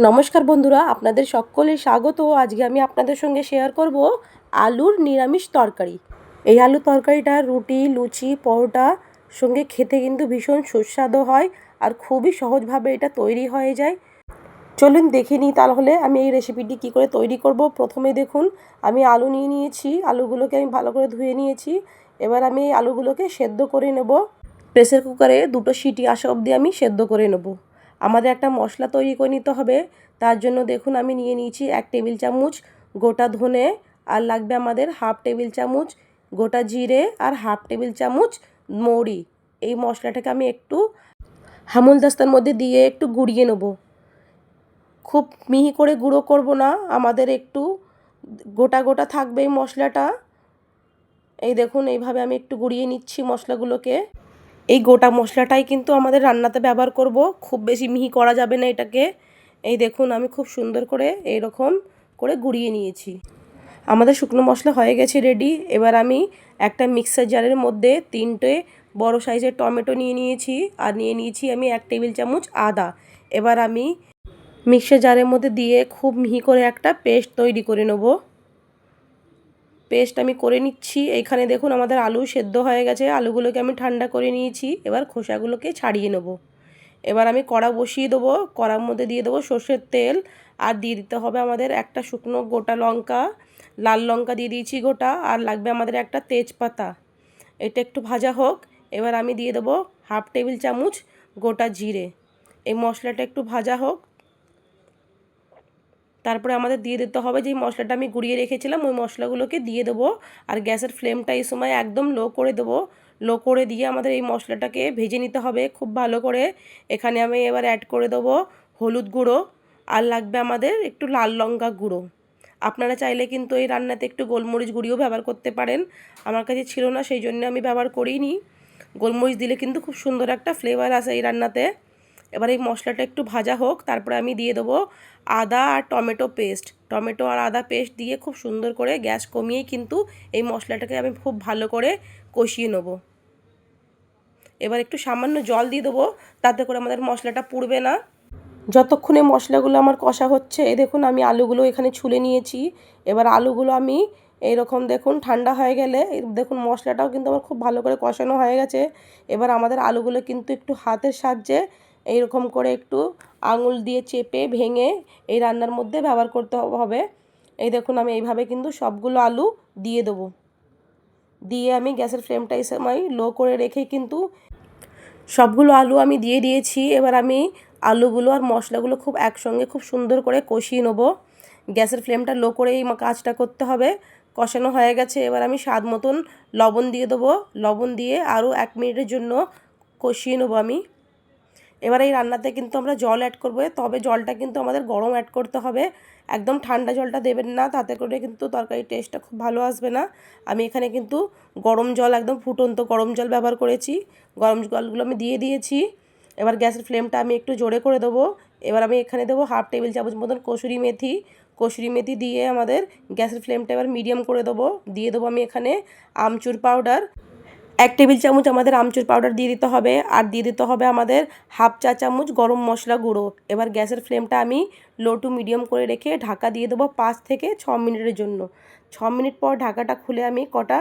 নমস্কার বন্ধুরা, আপনাদের সকলের স্বাগত। আজকে আমি আপনাদের সঙ্গে শেয়ার করব আলুর নিরামিষ তরকারি। এই আলুর তরকারিটা রুটি, লুচি, পরোটা সঙ্গে খেতে কিন্তু ভীষণ সুস্বাদু হয় আর খুবই সহজভাবে এটা তৈরি হয়ে যায়। চলুন দেখে নিই তাহলে আমি এই রেসিপিটি কী করে তৈরি করব। প্রথমে দেখুন আমি আলু নিয়ে নিয়েছি, আলুগুলোকে আমি ভালো করে ধুয়ে নিয়েছি। এবার আমি এই আলুগুলোকে সেদ্ধ করে নেব। প্রেসার কুকারে 2টো সিটি আসা অবধি আমি সেদ্ধ করে নেব। আমাদের একটা মশলা তৈরি করে নিতে হবে। তার জন্য দেখুন আমি নিয়ে নিয়েছি 1 টেবিল চামচ গোটা ধনে, আর লাগবে আমাদের 1/2 টেবিল চামচ গোটা জিরে আর 1/2 টেবিল চামচ মৌরি। এই মশলাটাকে আমি একটু হামলদাস্তার মধ্যে দিয়ে একটু গুঁড়িয়ে নেব। খুব মিহি করে গুঁড়ো করব না, আমাদের একটু গোটা গোটা থাকবে এই মশলাটা। এই দেখুন এইভাবে আমি একটু গুঁড়িয়ে নিচ্ছি মশলাগুলোকে। এই গোটা মশলাটাই কিন্তু আমাদের রান্নাতে ব্যবহার করব, খুব বেশি মিহি করা যাবে না এটাকে। এই দেখুন আমি খুব সুন্দর করে এইরকম করে গুঁড়িয়ে নিয়েছি। আমাদের শুকনো মশলা হয়ে গেছে রেডি। এবার আমি একটা মিক্সার জারের মধ্যে 3টে বড় সাইজের টমেটো নিয়ে নিয়েছি, আর নিয়ে নিয়েছি আমি 1 টেবিল চামচ আদা। এবার আমি মিক্সার জারের মধ্যে দিয়ে খুব মিহি করে একটা পেস্ট তৈরি করে নেব। পেস্ট আমি করে নিচ্ছি। এইখানে দেখুন আমাদের আলু সেদ্ধ হয়ে গেছে, আলুগুলোকে আমি ঠান্ডা করে নিয়েছি। এবার খোসাগুলোকে ছাড়িয়ে নেব। এবার আমি কড়া বসিয়ে দেবো, কড়ার মধ্যে দিয়ে দেবো সর্ষের তেল, আর দিয়ে দিতে হবে আমাদের একটা শুকনো গোটা লঙ্কা, লাল লঙ্কা দিয়ে দিয়েছি গোটা, আর লাগবে আমাদের একটা তেজপাতা। এটা একটু ভাজা হোক। এবার আমি দিয়ে দেবো 1/2 টেবিল চামচ গোটা জিরে। এই মশলাটা একটু ভাজা হোক। তারপরে আমাদের দিয়ে দিতে হবে যেই মশলাটা আমি গুঁড়িয়ে রেখেছিলাম, ওই মশলাগুলোকে দিয়ে দেবো। আর গ্যাসের ফ্লেমটা এই সময় একদম লো করে দেবো। লো করে দিয়ে আমাদের এই মশলাটাকে ভেজে নিতে হবে খুব ভালো করে। এখানে আমি এবার অ্যাড করে দেবো হলুদ গুঁড়ো, আর লাগবে আমাদের একটু লাল লঙ্কা গুঁড়ো। আপনারা চাইলে কিন্তু এই রান্নাতে একটু গোলমরিচ গুঁড়িও ব্যবহার করতে পারেন। আমার কাছে ছিল না, সেই জন্য আমি ব্যবহার করিনি। গোলমরিচ দিলে কিন্তু খুব সুন্দর একটা ফ্লেভার আসে এই রান্নাতে। এবার এই মশলাটা একটু ভাজা হোক। তারপরে আমি দিয়ে দেবো আদা আর টমেটো পেস্ট। টমেটো আর আদা পেস্ট দিয়ে খুব সুন্দর করে গ্যাস কমিয়েই কিন্তু এই মশলাটাকে আমি খুব ভালো করে কষিয়ে নেব। এবার একটু সামান্য জল দিয়ে দেবো, তাতে করে আমাদের মশলাটা পুড়বে না। যতক্ষণে মশলাগুলো আমার কষা হচ্ছে, এই দেখুন আমি আলুগুলো এখানে ছুলে নিয়েছি। এবার আলুগুলো আমি এইরকম দেখুন ঠান্ডা হয়ে গেলে দেখুন মশলাটাও কিন্তু আমার খুব ভালো করে কষানো হয়ে গেছে। এবার আমাদের আলুগুলো কিন্তু একটু হাতের সাহায্যে এইরকম করে একটু আঙুল দিয়ে চেপে ভেঙে এই রান্নার মধ্যে ব্যবহার করতে হবে। এই দেখুন আমি এইভাবে কিন্তু সবগুলো আলু দিয়ে দেবো। দিয়ে আমি গ্যাসের ফ্লেমটা এই সময় লো করে রেখে কিন্তু সবগুলো আলু আমি দিয়ে দিয়েছি। এবার আমি আলুগুলো আর মশলাগুলো খুব একসঙ্গে খুব সুন্দর করে কষিয়ে নেব। গ্যাসের ফ্লেমটা লো করে এই কাজটা করতে হবে। কষানো হয়ে গেছে, এবার আমি স্বাদ মতন লবণ দিয়ে দেবো। লবণ দিয়ে আরও 1 মিনিটের জন্য কষিয়ে নেবো আমি। এবার এই রান্নাতে কিন্তু আমরা জল অ্যাড করবো, তবে জলটা কিন্তু আমাদের গরম অ্যাড করতে হবে। একদম ঠান্ডা জলটা দেবেন না, তাতে করে কিন্তু তরকারির টেস্টটা খুব ভালো আসবে না। আমি এখানে কিন্তু গরম জল, একদম ফুটন্ত গরম জল ব্যবহার করেছি। গরম জলগুলো আমি দিয়ে দিয়েছি। এবার গ্যাসের ফ্লেমটা আমি একটু জোরে করে দেবো। এবার আমি এখানে দেবো 1/2 টেবিল চামচ মতন কসুরি মেথি। কসুরি মেথি দিয়ে আমাদের গ্যাসের ফ্লেমটা এবার মিডিয়াম করে দেবো। দিয়ে দেবো আমি এখানে আমচুর পাউডার। 1 টেবিল চামচ আমাদের আমচুর পাউডার দিয়ে দিতে হবে, আর দিয়ে দিতে হবে আমাদের 1/2 চা চামচ গরম মশলা গুঁড়ো। এবার গ্যাসের ফ্লেমটা আমি লো টু মিডিয়াম করে রেখে ঢাকা দিয়ে দেবো 5 থেকে 6 মিনিটের জন্য। 6 মিনিট পর ঢাকাটা খুলে আমি কটা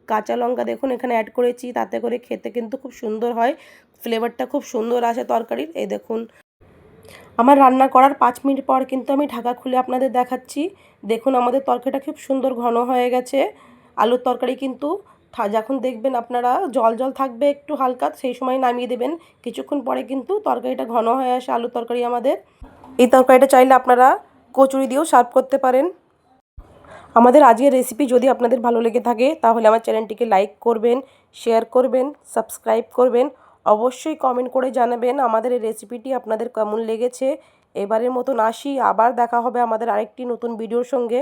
কাঁচা লঙ্কা দেখুন এখানে অ্যাড করেছি, তাতে করে খেতে কিন্তু খুব সুন্দর হয়, ফ্লেভারটা খুব সুন্দর আসে তরকারির। এই দেখুন আমার রান্না করার 5 মিনিট পর কিন্তু আমি ঢাকা খুলে আপনাদের দেখাচ্ছি। দেখুন আমাদের তরকারিটা খুব সুন্দর ঘন হয়ে গেছে। আলুর তরকারি কিন্তু যখন দেখবেন আপনারা জল জল থাকবে একটু হালকা, সেই সময় নামিয়ে দেবেন। কিছুক্ষণ পরে কিন্তু তরকারিটা ঘন হয়ে আসে আলুর তরকারি আমাদের। এই তরকারিটা চাইলে আপনারা কচুরি দিয়েও সার্ভ করতে পারেন। আমাদের আজকের রেসিপি যদি আপনাদের ভালো লেগে থাকে তাহলে আমার চ্যানেলটিকে লাইক করবেন, শেয়ার করবেন, সাবস্ক্রাইব করবেন। অবশ্যই কমেন্ট করে জানাবেন আমাদের এই রেসিপিটি আপনাদের কেমন লেগেছে। এবারের মতন আসি, আবার দেখা হবে আমাদের আরেকটি নতুন ভিডিওর সঙ্গে।